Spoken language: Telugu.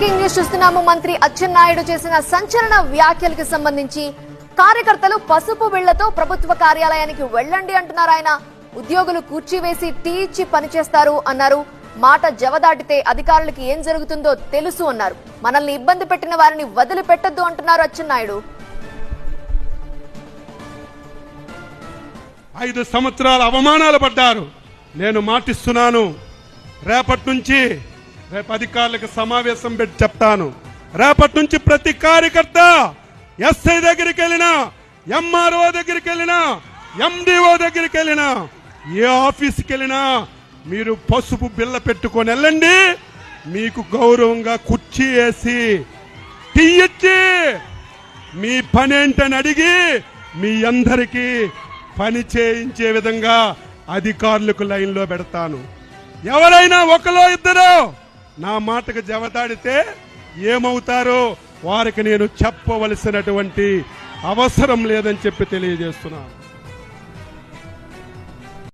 బ్రేకింగ్ న్యూస్ చూస్తున్నాము. మంత్రి అచ్చెన్నాయుడు చేసిన సంచలన వ్యాఖ్యలకు సంబంధించి కార్యకర్తలు పసుపు బిళ్లతో ప్రభుత్వ కార్యాలయానికి వెళ్ళండి అంటున్నారు. ఆయన ఉద్యోగులు కూర్చీవేసి టీ ఇచ్చి పనిచేస్తారు అన్నారు. మాట జవదాటితే అధికారులకు ఏం జరుగుతుందో తెలుసు అన్నారు. మనల్ని ఇబ్బంది పెట్టిన వారిని వదిలిపెట్టద్దు అంటున్నారు అచ్చెన్నాయుడు. 5 సంవత్సరాల అవమానాలు పడ్డారు. నేను మాటిస్తున్నాను, రేపటి నుంచి అధికారులకు సమావేశం పెట్టి చెప్తాను. రేపటి నుంచి ప్రతి కార్యకర్త ఎస్ఐ దగ్గరికి వెళ్ళినా, ఎంఆర్ఓ దగ్గరికి వెళ్ళినా, ఎండిఓ దగ్గరికి వెళ్ళినా, ఏ ఆఫీస్కి వెళ్ళినా మీరు పసుపు బిళ్ళ పెట్టుకొని వెళ్ళండి. మీకు గౌరవంగా కుర్చీ వేసి టీ ఇచ్చి మీ పనేంటని అడిగి మీ అందరికీ పని చేయించే విధంగా అధికారులకు లైన్లో పెడతాను. ఎవరైనా ఒకలో ఇద్దరు నా మాటకు జవదాడితే ఏమవుతారో వారికి నేను చెప్పవలసినటువంటి అవసరం లేదని చెప్పి తెలియజేస్తున్నాను.